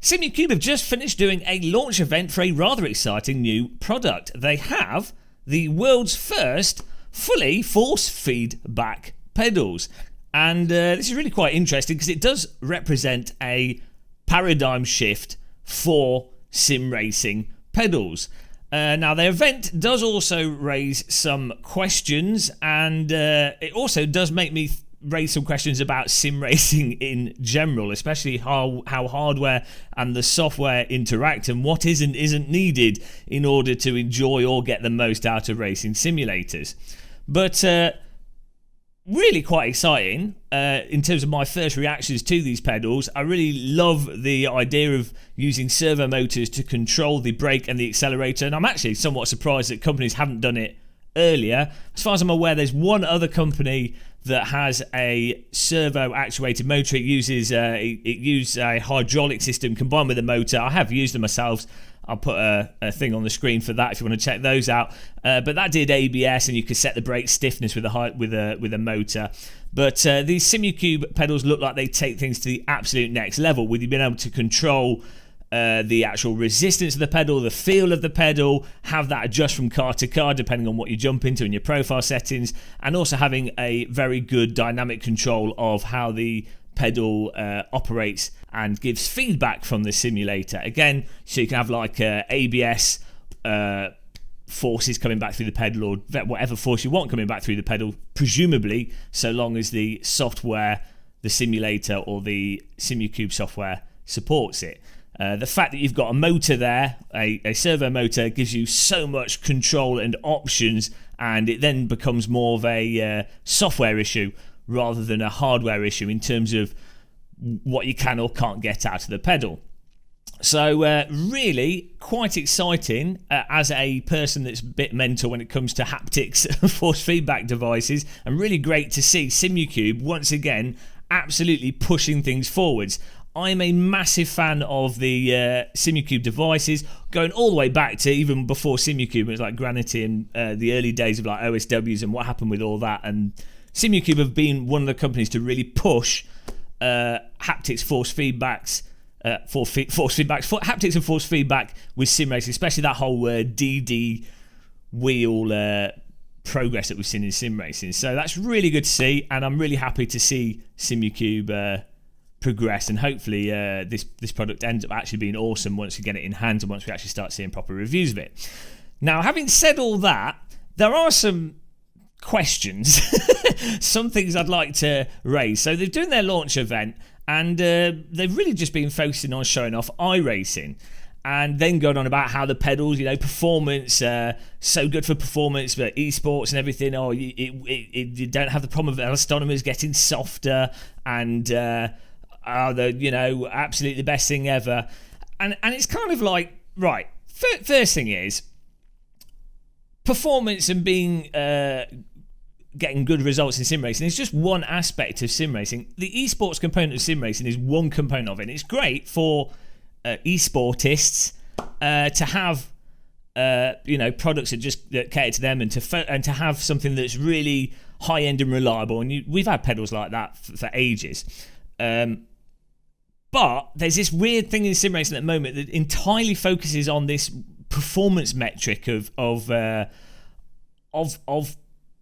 Simucube have just finished doing a launch event for a rather exciting new product. They have the world's first fully force feedback pedals. And this is really quite interesting because it does represent a paradigm shift for sim racing pedals. Now, the event does also raise some questions, and it also does make me raise some questions about sim racing in general, especially how hardware and the software interact and what isn't needed in order to enjoy or get the most out of racing simulators. But really quite exciting in terms of my first reactions to these pedals. I really love the idea of using servo motors to control the brake and the accelerator, and I'm actually somewhat surprised that companies haven't done it earlier. As far as I'm aware, there's one other company that has a servo actuated motor. It uses a hydraulic system combined with a motor. I have used them myself. I'll put a thing on the screen for that if you want to check those out. But that did ABS, and you could set the brake stiffness with a motor. But these Simucube pedals look like they take things to the absolute next level, with you being able to control the actual resistance of the pedal, the feel of the pedal, have that adjust from car to car depending on what you jump into in your profile settings, and also having a very good dynamic control of how the pedal operates and gives feedback from the simulator. Again, so you can have like ABS forces coming back through the pedal, or whatever force you want coming back through the pedal, presumably, so long as the software, the simulator or the Simucube software supports it. The fact that you've got a motor there, a servo motor, gives you so much control and options, and it then becomes more of a software issue rather than a hardware issue in terms of what you can or can't get out of the pedal. So really quite exciting as a person that's a bit mental when it comes to haptics and force feedback devices, and really great to see Simucube once again absolutely pushing things forwards. I'm a massive fan of the Simucube devices, going all the way back to even before Simucube. It was like Granity and the early days of like OSWs and what happened with all that. And Simucube have been one of the companies to really push haptics, force feedbacks, haptics and force feedback with sim racing, especially that whole DD wheel progress that we've seen in sim racing. So that's really good to see, and I'm really happy to see Simucube progress, and hopefully this product ends up actually being awesome once we get it in hand and once we actually start seeing proper reviews of it. Now, having said all that, there are some questions, some things I'd like to raise. So they're doing their launch event, and they've really just been focusing on showing off iRacing, and then going on about how the pedals, performance, so good for performance, but esports and everything. Oh, you don't have the problem of elastometers getting softer, and the absolutely the best thing ever. And it's kind of like, right, first thing is performance and being getting good results in sim racing is just one aspect of sim racing. The esports component of sim racing is one component of it, and it's great for esportists to have products that cater to them, and to have something that's really high end and reliable. And we've had pedals like that for ages. But there's this weird thing in sim racing at the moment that entirely focuses on this performance metric of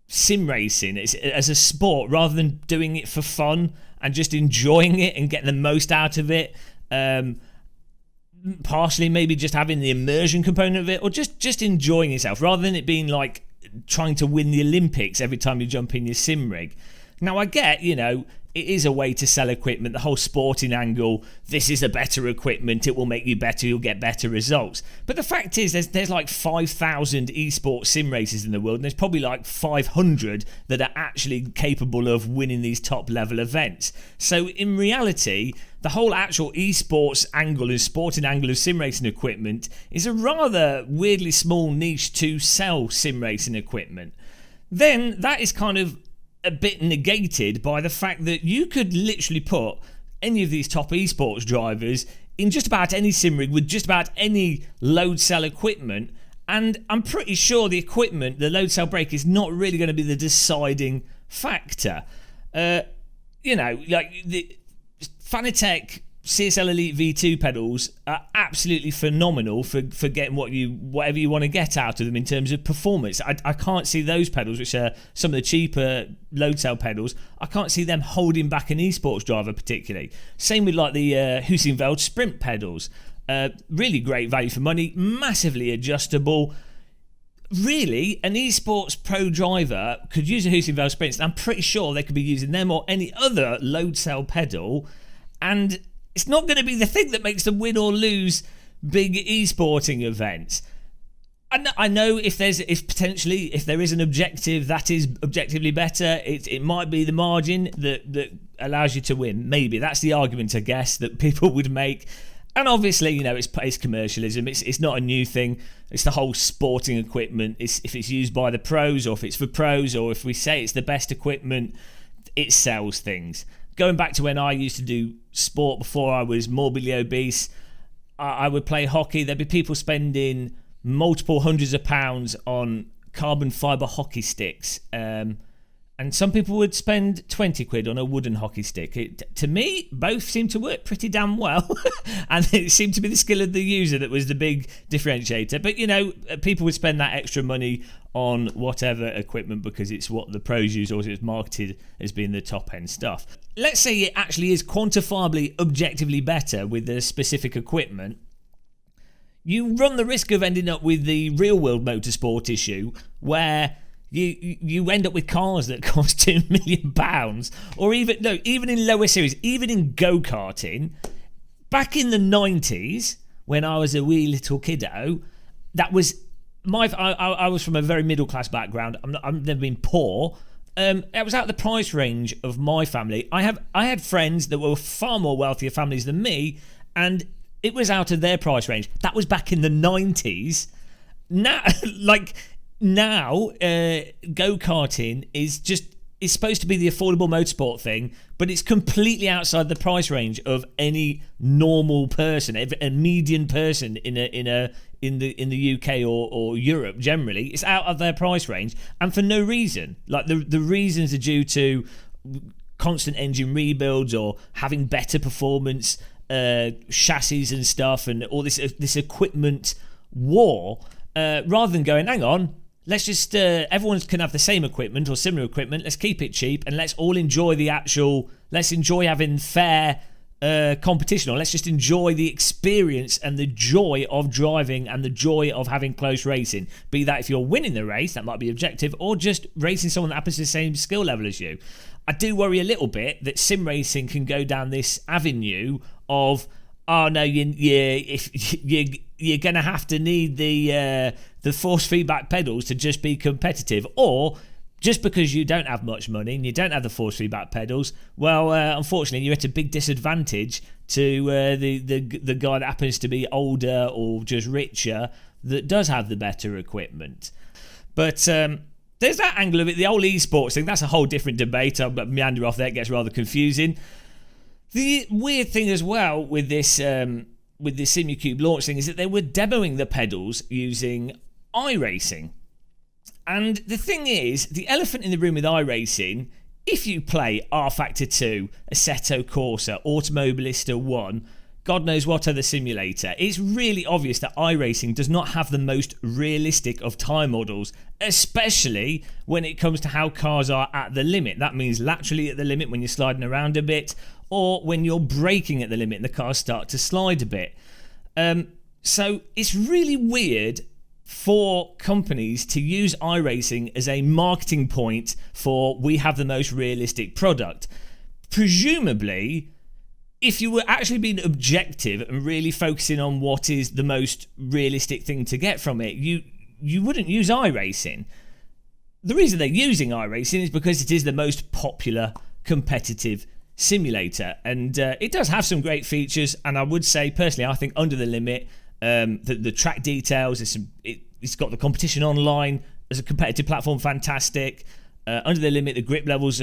sim racing as a sport, rather than doing it for fun and just enjoying it and getting the most out of it. Partially maybe just having the immersion component of it, or just enjoying yourself, rather than it being like trying to win the Olympics every time you jump in your sim rig. Now, I get, it is a way to sell equipment, the whole sporting angle. This is a better equipment, it will make you better, you'll get better results. But the fact is, there's like 5,000 esports sim races in the world, and there's probably like 500 that are actually capable of winning these top level events. So in reality, the whole actual esports angle and sporting angle of sim racing equipment is a rather weirdly small niche to sell sim racing equipment. Then that is kind of a bit negated by the fact that you could literally put any of these top esports drivers in just about any sim rig with just about any load cell equipment, and I'm pretty sure the equipment, the load cell brake, is not really going to be the deciding factor. Like the Fanatec CSL Elite V2 pedals are absolutely phenomenal for getting whatever you want to get out of them in terms of performance. I can't see those pedals, which are some of the cheaper load cell pedals, I can't see them holding back an esports driver particularly. Same with like the Husingveld Sprint pedals. Really great value for money, massively adjustable. Really, an esports pro driver could use a Husingveld Sprint, and I'm pretty sure they could be using them or any other load cell pedal, and it's not going to be the thing that makes them win or lose big esporting events. I know if there is an objective that is objectively better, it might be the margin that allows you to win. Maybe that's the argument, I guess, that people would make. And obviously, you know, it's commercialism. It's not a new thing. It's the whole sporting equipment. If it's used by the pros, or if it's for pros, or if we say it's the best equipment, it sells things. Going back to when I used to do sport before I was morbidly obese, I would play hockey. There'd be people spending multiple hundreds of pounds on carbon fibre hockey sticks. And some people would spend 20 quid on a wooden hockey stick. To me, both seem to work pretty damn well. And it seemed to be the skill of the user that was the big differentiator. But, you know, people would spend that extra money on whatever equipment because it's what the pros use, or it's marketed as being the top-end stuff. Let's say it actually is quantifiably, objectively better with the specific equipment. You run the risk of ending up with the real-world motorsport issue where you end up with cars that cost £2 million, or even in lower series, even in go-karting. Back in the 90s, when I was a wee little kiddo, that was I was from a very middle-class background. I've never been poor. It was out of the price range of my family. I had friends that were far more wealthier families than me, and it was out of their price range. That was back in the 90s. Now, go-karting is supposed to be the affordable motorsport thing, but it's completely outside the price range of any normal person, a median person in the UK or Europe generally. It's out of their price range, and for no reason. Like the reasons are due to constant engine rebuilds or having better performance chassis and stuff, and all this equipment war. Rather than going, hang on, let's just everyone can have the same equipment or similar equipment. Let's keep it cheap and let's all enjoy let's enjoy having fair competition, or let's just enjoy the experience and the joy of driving and the joy of having close racing. Be that if you're winning the race, that might be objective, or just racing someone that happens to the same skill level as you. I do worry a little bit that sim racing can go down this avenue of, oh no, you're gonna have to need the force feedback pedals to just be competitive, or just because you don't have much money and you don't have the force feedback pedals, well, unfortunately, you're at a big disadvantage to the guy that happens to be older or just richer that does have the better equipment. But there's that angle of it. The old esports thing, that's a whole different debate. I'll meander off there. It gets rather confusing. The weird thing as well with this Simucube launch thing is that they were demoing the pedals using iRacing. And the thing is, the elephant in the room with iRacing, if you play R Factor 2, Assetto Corsa, Automobilista 1, God knows what other simulator, it's really obvious that iRacing does not have the most realistic of time models, especially when it comes to how cars are at the limit. That means laterally at the limit when you're sliding around a bit, or when you're braking at the limit and the cars start to slide a bit. So it's really weird for companies to use iRacing as a marketing point for we have the most realistic product. Presumably, if you were actually being objective and really focusing on what is the most realistic thing to get from it, you wouldn't use iRacing. The reason they're using iRacing is because it is the most popular competitive simulator, and it does have some great features. And I would say personally, I think Under the Limit, the track details, it's got the competition online as a competitive platform, fantastic. Under the Limit, the grip levels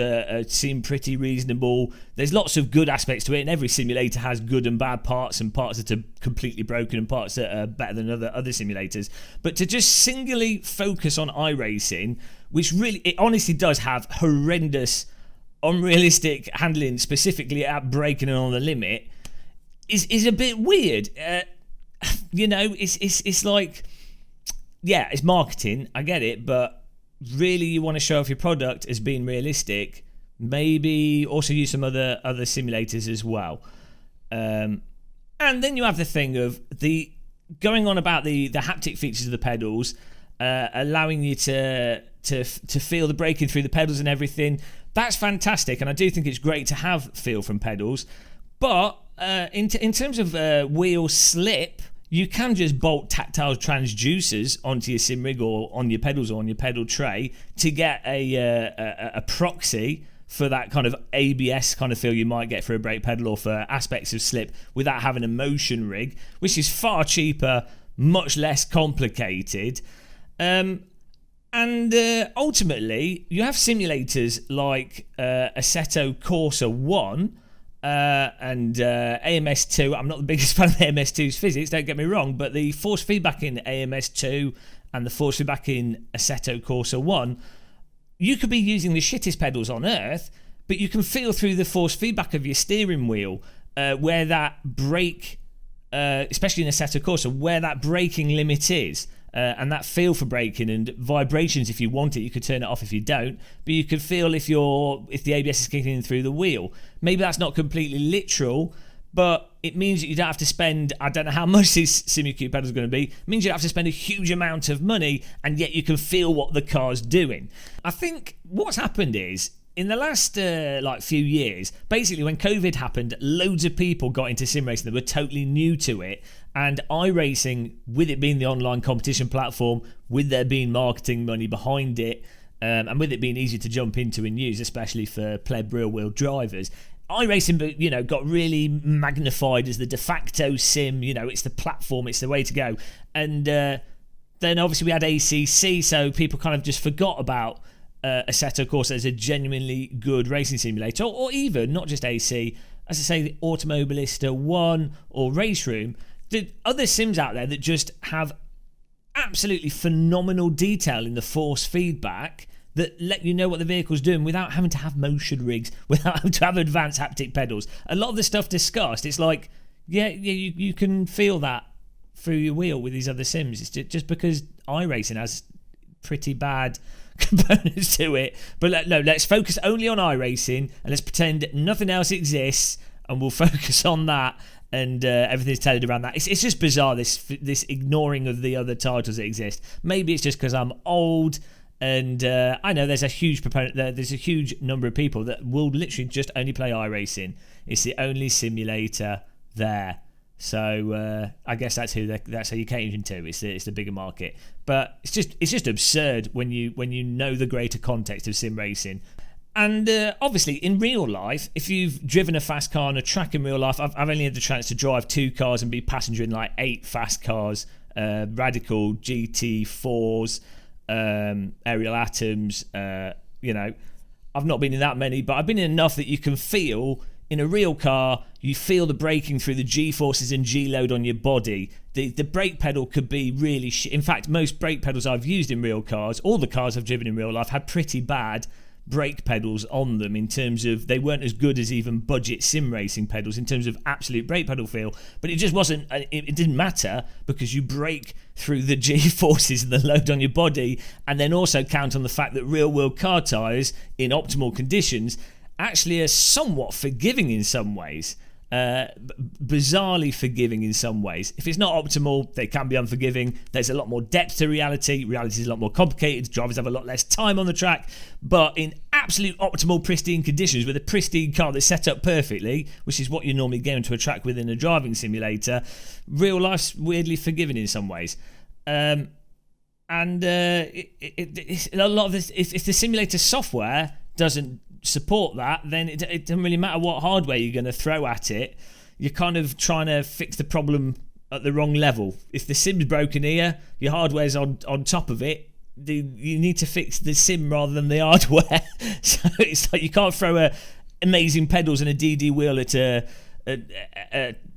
seem pretty reasonable. There's lots of good aspects to it, and every simulator has good and bad parts, and parts that are completely broken and parts that are better than other simulators. But to just singularly focus on iRacing, which really, it honestly does have horrendous, unrealistic handling, specifically at braking and on the limit, is a bit weird. It's like, yeah, it's marketing, I get it, but really you want to show off your product as being realistic, maybe also use some other simulators as well. And then you have the thing of the going on about the haptic features of the pedals, allowing you to feel the braking through the pedals and everything. That's fantastic, and I do think it's great to have feel from pedals. But in terms of wheel slip, you can just bolt tactile transducers onto your sim rig or on your pedals or on your pedal tray to get a proxy for that kind of ABS kind of feel you might get for a brake pedal or for aspects of slip without having a motion rig, which is far cheaper, much less complicated. And ultimately, you have simulators like Assetto Corsa 1 and AMS2. I'm not the biggest fan of AMS2's physics, don't get me wrong, but the force feedback in AMS2 and the force feedback in Assetto Corsa 1, you could be using the shittest pedals on earth, but you can feel through the force feedback of your steering wheel where that brake, especially in Assetto Corsa, where that braking limit is. And that feel for braking and vibrations, if you want it, you could turn it off if you don't, but you could feel if the ABS is kicking in through the wheel. Maybe that's not completely literal, but it means that you don't have to spend, I don't know how much this Simucube pedal is going to be, it means you don't have to spend a huge amount of money, and yet you can feel what the car's doing. I think what's happened is, in the last few years, basically when COVID happened, loads of people got into sim racing that were totally new to it, and iRacing, with it being the online competition platform, with there being marketing money behind it, and with it being easy to jump into and use, especially for pleb real-wheel drivers, iRacing, got really magnified as the de facto sim. It's the platform, it's the way to go. And then obviously we had ACC, so people kind of just forgot about Assetto Corsa as a genuinely good racing simulator, or even not just AC, as I say, the Automobilista 1 or Race Room. The other sims out there that just have absolutely phenomenal detail in the force feedback that let you know what the vehicle's doing without having to have motion rigs, without having to have advanced haptic pedals. A lot of the stuff discussed, it's like, you can feel that through your wheel with these other sims. It's just because iRacing has pretty bad components to it. But let's focus only on iRacing and let's pretend nothing else exists, and we'll focus on that, and everything's tailored around that. It's just bizarre, this ignoring of the other titles that exist. Maybe it's just because I'm old, and I know there's a huge number of people that will literally just only play iRacing. It's the only simulator there. So I guess that's how you came into. It's the bigger market, but it's just absurd when you know the greater context of sim racing. And obviously, in real life, if you've driven a fast car on a track in real life, I've only had the chance to drive 2 cars and be passenger in like 8 fast cars, Radical GT4s, Aerial Atoms. I've not been in that many, but I've been in enough that you can feel. In a real car, you feel the braking through the G-forces and G-load on your body. The brake pedal could be really in fact, most brake pedals I've used in real cars, all the cars I've driven in real life, had pretty bad brake pedals on them, in terms of they weren't as good as even budget sim racing pedals in terms of absolute brake pedal feel. But it just wasn't, it didn't matter, because you brake through the G-forces and the load on your body, and then also count on the fact that real-world car tyres in optimal conditions actually are somewhat forgiving in some ways, bizarrely forgiving in some ways. If it's not optimal, they can be unforgiving. There's a lot more depth to reality. Reality is a lot more complicated. Drivers have a lot less time on the track. But in absolute optimal pristine conditions, with a pristine car that's set up perfectly, which is what you normally get into a track within a driving simulator, real life's weirdly forgiving in some ways. It's a lot of this. If the simulator software doesn't support that, then it doesn't really matter what hardware you're going to throw at it. You're kind of trying to fix the problem at the wrong level. If the sim's broken here, your hardware's on top of it. You need to fix the sim rather than the hardware. So it's like you can't throw amazing pedals and a DD wheel at I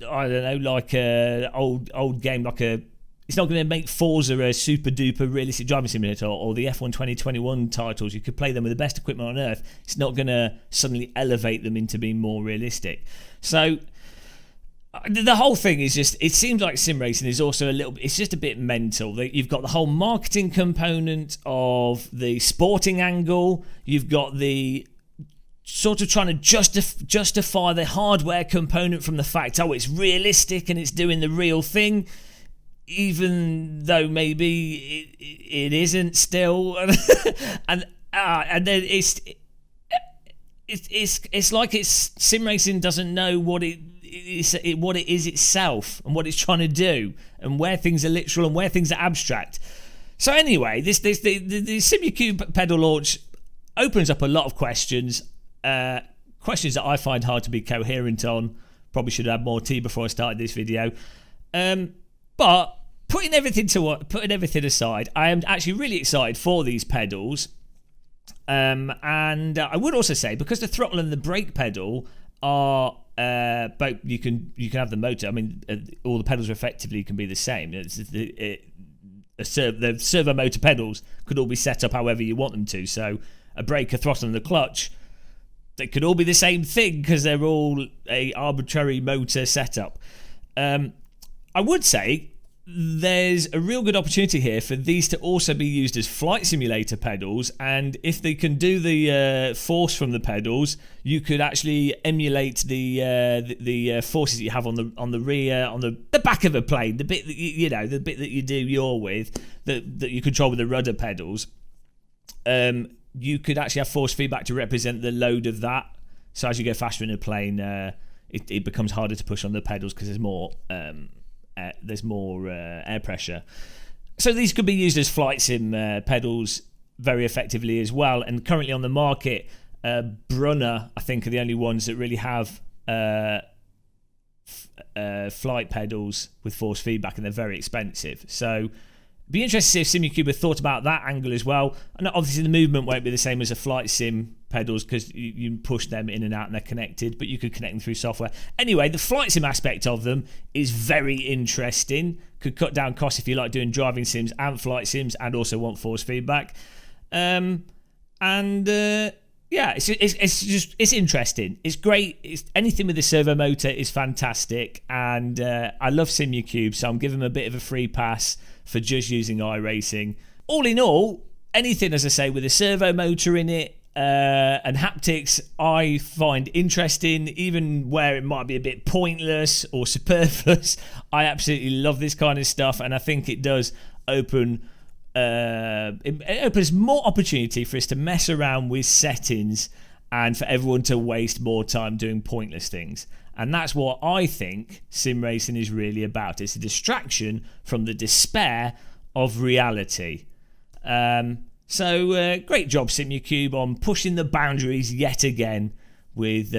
don't know, like a old game, like a. It's not going to make Forza a super duper realistic driving simulator, or the F1 2021 titles. You could play them with the best equipment on earth. It's not going to suddenly elevate them into being more realistic. So The whole thing is just, it seems like sim racing is also a little bit, it's just a bit mental. You've got the whole marketing component of the sporting angle. You've got the sort of trying to justify the hardware component from the fact, oh, it's realistic and it's doing the real thing, even though maybe it isn't still. and then it's like sim racing doesn't know what it is itself and what it's trying to do and where things are literal and where things are abstract. So anyway, the Simucube pedal launch opens up a lot of questions that I find hard to be coherent on. Probably should have had more tea before I started this video. But putting everything aside, I am actually really excited for these pedals. And I would also say, because the throttle and the brake pedal are both, you can have the motor. I mean, all the pedals effectively can be the same. The servo motor pedals could all be set up however you want them to. So a brake, a throttle, and a clutch, they could all be the same thing because they're all a arbitrary motor setup. I would say there's a real good opportunity here for these to also be used as flight simulator pedals, and if they can do the force from the pedals, you could actually emulate the forces that you have on the rear, on the back of a plane, the bit that the bit that you do yaw with, that you control with the rudder pedals. You could actually have force feedback to represent the load of that. So as you go faster in a plane, it becomes harder to push on the pedals because there's more air pressure. So these could be used as flight sim pedals very effectively as well. And currently on the market, Brunner, I think, are the only ones that really have flight pedals with force feedback, and they're very expensive. So be interested to see if Simucube have thought about that angle as well. And obviously the movement won't be the same as a flight sim pedals because you push them in and out and they're connected, but you could connect them through software. Anyway, the flight sim aspect of them is very interesting. Could cut down costs if you like doing driving sims and flight sims and also want force feedback. Yeah, it's interesting. It's great. Anything with a servo motor is fantastic, and I love Simucube, so I'm giving them a bit of a free pass for just using iRacing. All in all, anything, as I say, with a servo motor in it and haptics, I find interesting, even where it might be a bit pointless or superfluous. I absolutely love this kind of stuff, and I think it does open. It opens more opportunity for us to mess around with settings and for everyone to waste more time doing pointless things. And that's what I think sim racing is really about. It's a distraction from the despair of reality. So great job, Simucube, on pushing the boundaries yet again with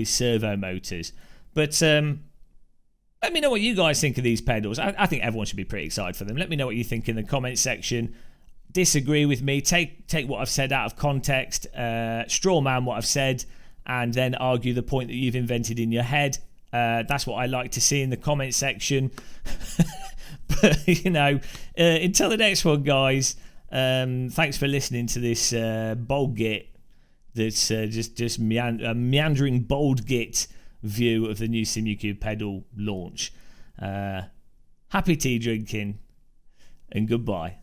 servo motors. But let me know what you guys think of these pedals. I think everyone should be pretty excited for them. Let me know what you think in the comments section. Disagree with me, take what I've said out of context, straw man what I've said, and then argue the point that you've invented in your head. That's what I like to see in the comment section. But until the next one, guys, thanks for listening to this bold git that's just meandering bold git view of the new Simucube pedal launch. Happy tea drinking, and goodbye.